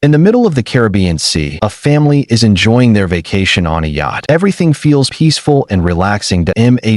In the middle of the Caribbean Sea, a family is enjoying their vacation on a yacht. Everything feels peaceful and relaxing.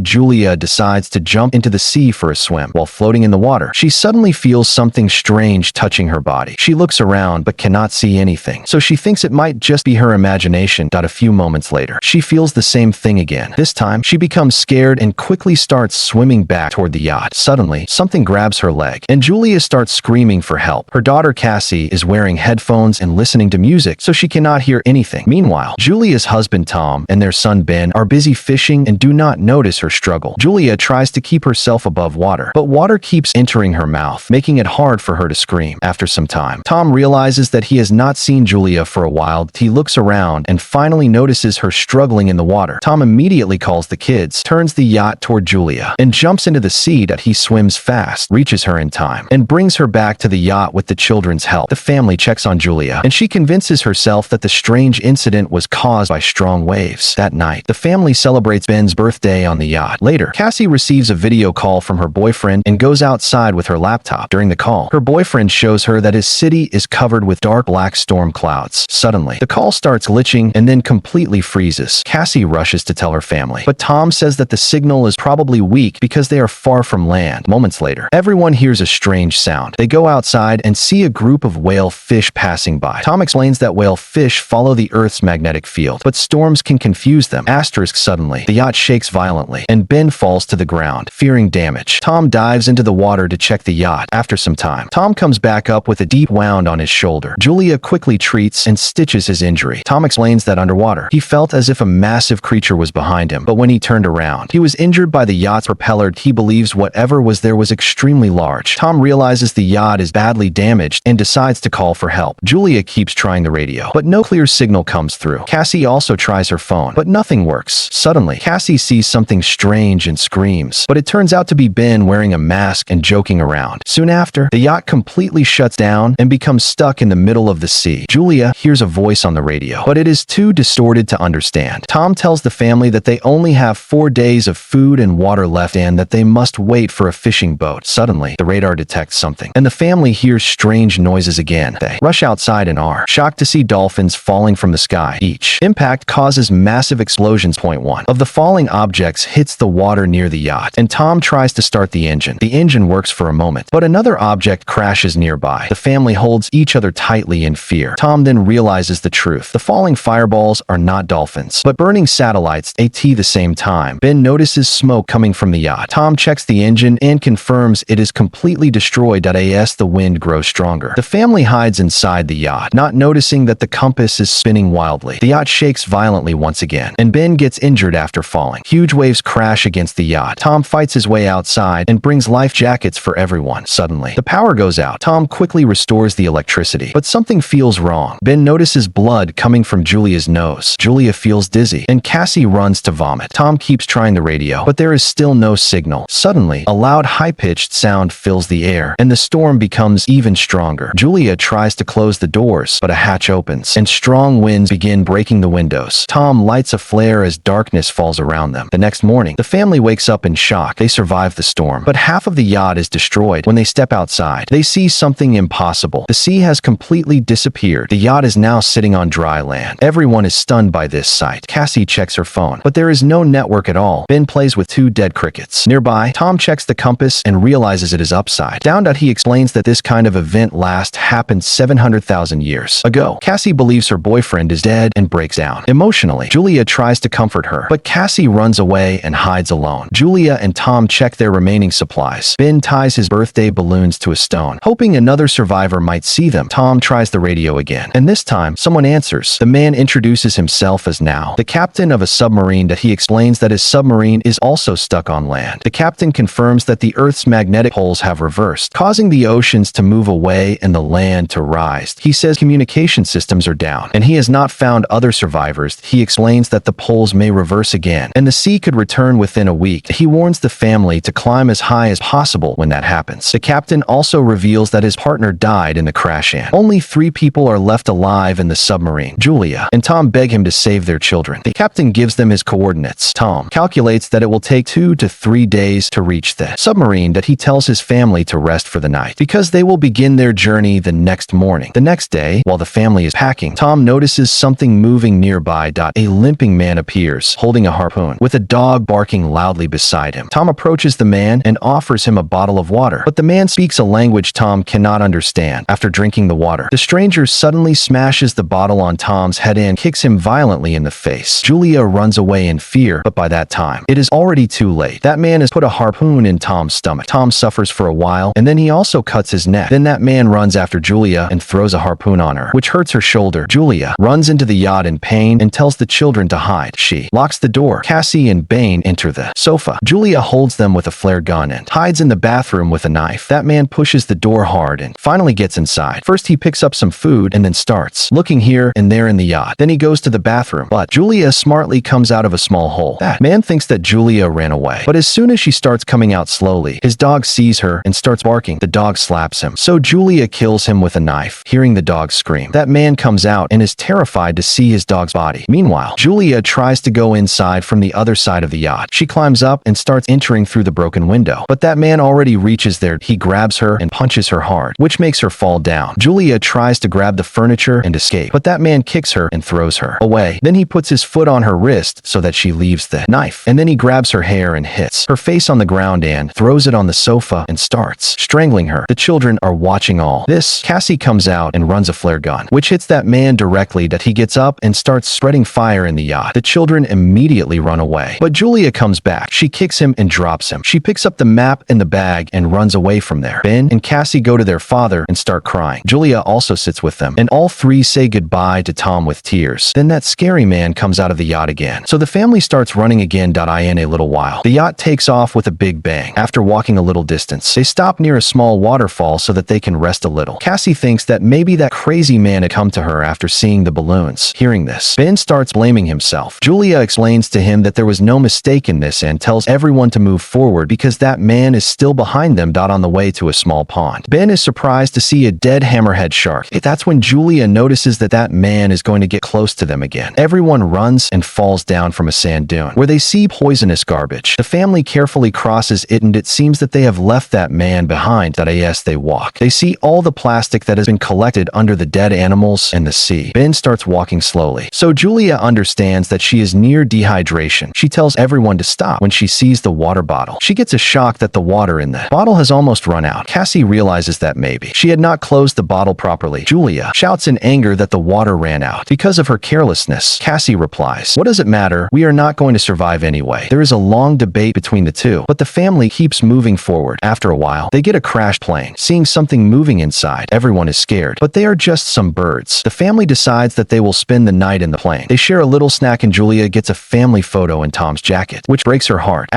Julia decides to jump into the sea for a swim. While floating in the water, she suddenly feels something strange touching her body. She looks around but cannot see anything, so she thinks it might just be her imagination. A few moments later, she feels the same thing again. This time, she becomes scared and quickly starts swimming back toward the yacht. Suddenly, something grabs her leg, and Julia starts screaming for help. Her daughter Cassie is wearing headphones and listening to music, so she cannot hear anything. Meanwhile, Julia's husband Tom and their son Ben are busy fishing and do not notice her struggle. Julia tries to keep herself above water, but water keeps entering her mouth, making it hard for her to scream. After some time, Tom realizes that he has not seen Julia for a while. He looks around and finally notices her struggling in the water. Tom immediately calls the kids, turns the yacht toward Julia, and jumps into the sea. He swims fast, reaches her in time, and brings her back to the yacht with the children's help. The family checks on Julia, and she convinces herself that the strange incident was caused by strong waves. That night, the family celebrates Ben's birthday on the yacht. Later, Cassie receives a video call from her boyfriend and goes outside with her laptop. During the call, her boyfriend shows her that his city is covered with dark black storm clouds. Suddenly, the call starts glitching and then completely freezes. Cassie rushes to tell her family, but Tom says that the signal is probably weak because they are far from land. Moments later, everyone hears a strange sound. They go outside and see a group of whale fish passing by. Tom explains that whale fish follow the Earth's magnetic field, but storms can confuse them. Suddenly, the yacht shakes violently, and Ben falls to the ground, fearing damage. Tom dives into the water to check the yacht. After some time, Tom comes back up with a deep wound on his shoulder. Julia quickly treats and stitches his injury. Tom explains that underwater, he felt as if a massive creature was behind him, but when he turned around, he was injured by the yacht's propeller. He believes whatever was there was extremely large. Tom realizes the yacht is badly damaged and decides to call for help. Julia keeps trying the radio, but no clear signal comes through. Cassie also tries her phone, but nothing works. Suddenly, Cassie sees something strange and screams, but it turns out to be Ben wearing a mask and joking around. Soon after, the yacht completely shuts down and becomes stuck in the middle of the sea. Julia hears a voice on the radio, but it is too distorted to understand. Tom tells the family that they only have 4 days of food and water left and that they must wait for a fishing boat. Suddenly, the radar detects something, and the family hears strange noises again. They rush outside and are shocked to see dolphins falling from the sky. Each impact causes massive explosions. One of the falling objects hits the water near the yacht, and Tom tries to start the engine. The engine works for a moment, but another object crashes nearby. The family holds each other tightly in fear. Tom then realizes the truth. The falling fireballs are not dolphins, but burning satellites. At the same time, Ben notices smoke coming from the yacht. Tom checks the engine and confirms it is completely destroyed. As the wind grows stronger, the family hides inside the yacht, not noticing that the compass is spinning wildly. The yacht shakes violently once again, and Ben gets injured after falling. Huge waves crash against the yacht. Tom fights his way outside and brings life jackets for everyone. Suddenly, the power goes out. Tom quickly restores the electricity, but something feels wrong. Ben notices blood coming from Julia's nose. Julia feels dizzy, and Cassie runs to vomit. Tom keeps trying the radio, but there is still no signal. Suddenly, a loud, high-pitched sound fills the air, and the storm becomes even stronger. Julia tries to close the doors, but a hatch opens, and strong winds begin breaking the windows. Tom lights a flare as darkness falls around them. The next morning, the family wakes up in shock. They survive the storm, but half of the yacht is destroyed. When they step outside, they see something impossible. The sea has completely disappeared. The yacht is now sitting on dry land. Everyone is stunned by this sight. Cassie checks her phone, but there is no network at all. Ben plays with 2 dead crickets. Nearby, Tom checks the compass and realizes it is upside down. He explains that this kind of event last happened 700,000 years ago. Cassie believes her boyfriend is dead and breaks down. Emotionally, Julia tries to comfort her, but Cassie runs away and hides alone. Julia and Tom check their remaining supplies. Ben ties his birthday balloons to a stone, hoping another survivor might see them. Tom tries the radio again, and this time, someone answers. The man introduces himself as Now, the captain of a submarine. He explains that his submarine is also stuck on land. The captain confirms that the Earth's magnetic poles have reversed, causing the oceans to move away and the land to rise. He says communication systems are down, and he has not found other survivors. He explains that the poles may reverse again, and the sea could return within a week. He warns the family to climb as high as possible when that happens. The captain also reveals that his partner died in the crash, and only 3 people are left alive in the submarine. Julia and Tom beg him to save their children. The captain gives them his coordinates. Tom calculates that it will take 2 to 3 days to reach the submarine. He tells his family to rest for the night, because they will begin their journey the next morning. The next day, while the family is packing, Tom notices something moving nearby. A limping man appears, holding a harpoon, with a dog barking loudly beside him. Tom approaches the man and offers him a bottle of water, but the man speaks a language Tom cannot understand. After drinking the water, the stranger suddenly smashes the bottle on Tom's head and kicks him violently in the face. Julia runs away in fear, but by that time, it is already too late. That man has put a harpoon in Tom's stomach. Tom suffers for a while, and then he also cuts his neck. Then that man runs after Julia and throws a harpoon on her, which hurts her shoulder. Julia runs into the yacht in pain and tells the children to hide. She locks the door. Cassie and Bain enter the sofa. Julia holds them with a flare gun and hides in the bathroom with a knife. That man pushes the door hard and finally gets inside. First, he picks up some food and then starts looking here and there in the yacht. Then he goes to the bathroom, but Julia smartly comes out of a small hole. That man thinks that Julia ran away, but as soon as she starts coming out slowly, his dog sees her and starts barking. The dog slaps him, so Julia kills him with a knife. Hearing the dog scream, that man comes out and is terrified to see his dog's body. Meanwhile, Julia tries to go inside from the other side of the yacht. She climbs up and starts entering through the broken window, but that man already reaches there. He grabs her and punches her hard, which makes her fall down. Julia tries to grab the furniture and escape, but that man kicks her and throws her away. Then he puts his foot on her wrist so that she leaves the knife, and then he grabs her hair and hits her face on the ground and throws it on the sofa and starts strangling her. The children are watching all this. Cassie comes out and runs a flare gun, which hits that man directly. That he gets up and starts spreading fire in the yacht. The children immediately run away, but Julia comes back. She kicks him and drops him. She picks up the map and the bag and runs away from there. Ben and Cassie go to their father and start crying. Julia also sits with them, and all three say goodbye to Tom with tears. Then that scary man comes out of the yacht again, so the family starts running again. In a little while, the yacht takes off with a big bang. After walking a little distance, they stop near a small waterfall so that they can rest a little. Cassie thinks that maybe that crazy man had come to her after seeing the balloons. Hearing this, Ben starts blaming himself. Julia explains to him that there was no mistake in this and tells everyone to move forward because that man is still behind them. On the way to a small pond, Ben is surprised to see a dead hammerhead shark. That's when Julia notices that that man is going to get close to them again. Everyone runs and falls down from a sand dune, where they see poisonous garbage. The family carefully crosses it, and it seems that they have left that man behind. As they walk, they see all the plastic that has been collected under the dead animals and the sea. Ben starts walking slowly, so Julia understands that she is near dehydration. She tells everyone to stop when she sees the water bottle. She gets a shock that the water in the bottle has almost run out. Cassie realizes that maybe she had not closed the bottle properly. Julia shouts in anger that the water ran out because of her carelessness. Cassie replies, "What does it matter? We are not going to survive anyway." There is a long debate between the two, but the family keeps moving forward. After a while, they get a crash plane. Seeing something moving inside, everyone is scared, but they are just some birds. The family decides that they will spend the night in the plane. They share a little snack, and Julia gets a family photo in Tom's jacket, which breaks her heart.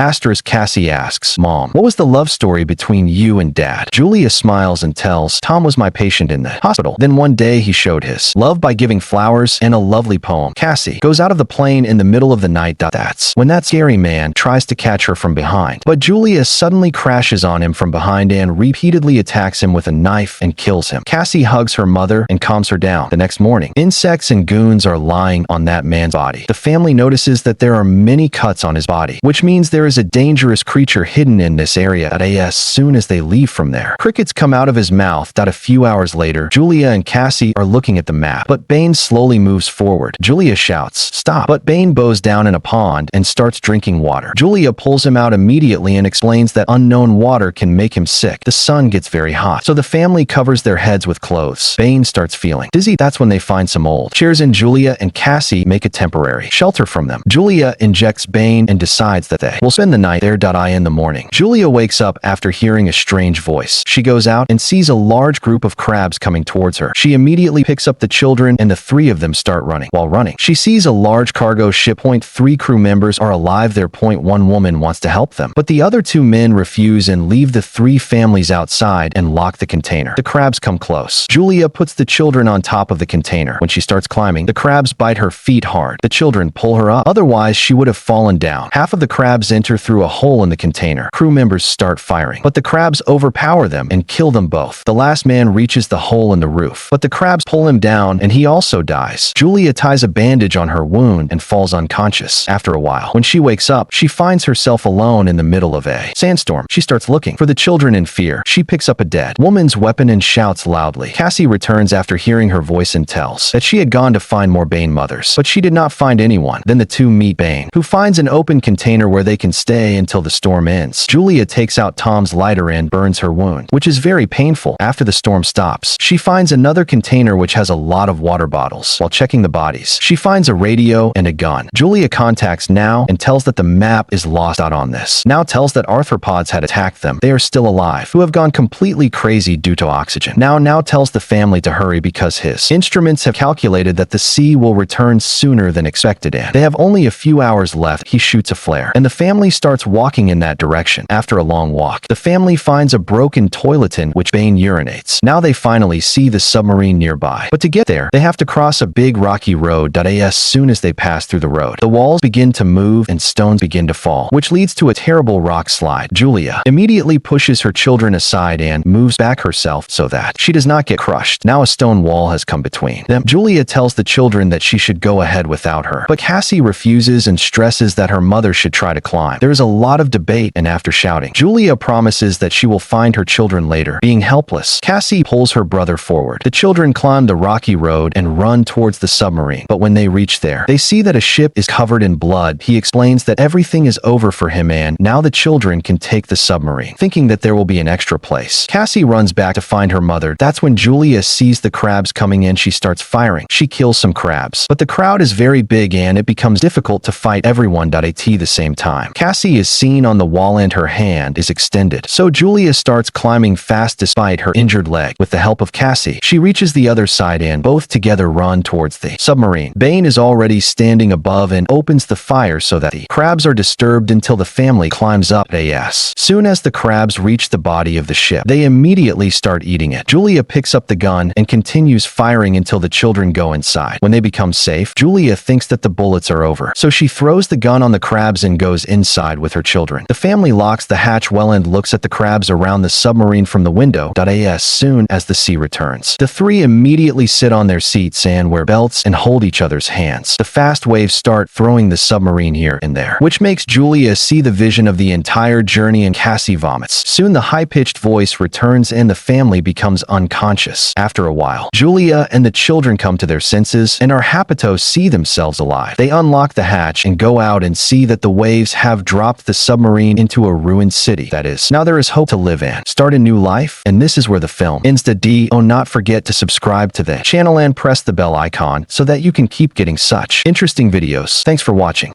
Cassie asks, "Mom, what was the love story between you and Dad?" Julia smiles and tells, "Tom was my patient in the hospital. Then one day he showed his love by giving flowers and a lovely poem." Cassie goes out of the plane in the middle of the night. That's when that scary man tries to catch her from behind, but Julia suddenly crashes on him from behind and repeatedly attacks him with a knife and kills him. Cassie hugs her mother and calms her down. The next morning, insects and goons are lying on that man's body. The family notices that there are many cuts on his body, which means there is a dangerous creature hidden in this area. As soon as they leave from there, crickets come out of his mouth. A few hours later, Julia and Cassie are looking at the map, but Bain slowly moves forward. Julia shouts, "Stop!" but Bain bows down in a pond and starts drinking water. Julia pulls him out immediately and explains that unknown water can make him sick. The sun gets very hot, so the family covers their heads with clothes. Bain starts feeling dizzy. That's when they find some old chairs, and Julia and Cassie make a temporary shelter from them. Julia injects Bain and decides that they will spend the night there. In the morning, Julia wakes up after hearing a strange voice. She goes out and sees a large group of crabs coming towards her. She immediately picks up the children, and the three of them start running. While running, she sees a large cargo ship. .3 crew members are alive there. .1 woman wants to help them, but the other two men refuse and leave the three families outside and lock the container. The crabs come close. Julia puts the children on top of the container. When she starts climbing, the crabs bite her feet hard. The children pull her up, otherwise she would have fallen down. Half of the crabs enter through a hole in the container. Crew members start firing, but the crabs overpower them and kill them both. The last man reaches the hole in the roof, but the crabs pull him down and he also dies. Julia ties a bandage on her wound and falls unconscious. After a while, when she wakes up, she finds herself alone in the middle of a sandstorm. She starts looking for the children in fear. She picks up a dead woman's weapon and shouts loudly. Cassie Cassie returns after hearing her voice and tells that she had gone to find more Bain mothers, but she did not find anyone. Then the two meet Bain, who finds an open container where they can stay until the storm ends. Julia takes out Tom's lighter and burns her wound, which is very painful. After the storm stops, she finds another container which has a lot of water bottles. While checking the bodies, she finds a radio and a gun. Julia contacts Now and tells that the map is lost out on this. Now tells that arthropods had attacked them. They are still alive, who have gone completely crazy due to oxygen. Now tells the family to hurry because his instruments have calculated that the sea will return sooner than expected and they have only a few hours left. He shoots a flare, and the family starts walking in that direction. After a long walk, the family finds a broken toilet in which Bain urinates. Now they finally see the submarine nearby, but to get there, they have to cross a big rocky road. As soon as they pass through the road, the walls begin to move and stones begin to fall, which leads to a terrible rock slide. Julia immediately pushes her children aside and moves back herself so that she does not get crushed. Now a stone wall has come between them. Julia tells the children that she should go ahead without her, but Cassie refuses and stresses that her mother should try to climb. There is a lot of debate, and after shouting, Julia promises that she will find her children later. Being helpless, Cassie pulls her brother forward. The children climb the rocky road and run towards the submarine, but when they reach there, they see that a ship is covered in blood. He explains that everything is over for him and now the children can take the submarine, thinking that there will be an extra place. Cassie runs back to find her mother. That's when Julia sees the crabs coming in. She starts firing. She kills some crabs, but the crowd is very big and it becomes difficult to fight everyone at the same time. Cassie is seen on the wall and her hand is extended, so Julia starts climbing fast despite her injured leg. With the help of Cassie, she reaches the other side and both together run towards the submarine. Bain is already standing above and opens the fire so that the crabs are disturbed until the family climbs up. Soon as the crabs reach the body of the ship, they immediately start eating it. Julia picks up the gun and continues firing until the children go inside. When they become safe, Julia thinks that the bullets are over, so she throws the gun on the crabs and goes inside with her children. The family locks the hatch well and looks at the crabs around the submarine from the window. As soon as the sea returns, the three immediately sit on their seats and wear belts and hold each other's hands. The fast waves start throwing the submarine here and there, which makes Julia see the vision of the entire journey, and Cassie vomits. Soon the high-pitched voice returns and the family becomes unconscious. After a while, Julia and the children come to their senses and are happy to see themselves alive. They unlock the hatch and go out and see that the waves have dropped the submarine into a ruined city. Now there is hope to live and start a new life, and this is where the film ends. Not forget to subscribe to the channel and press the bell icon so that you can keep getting such interesting videos. Thanks for watching.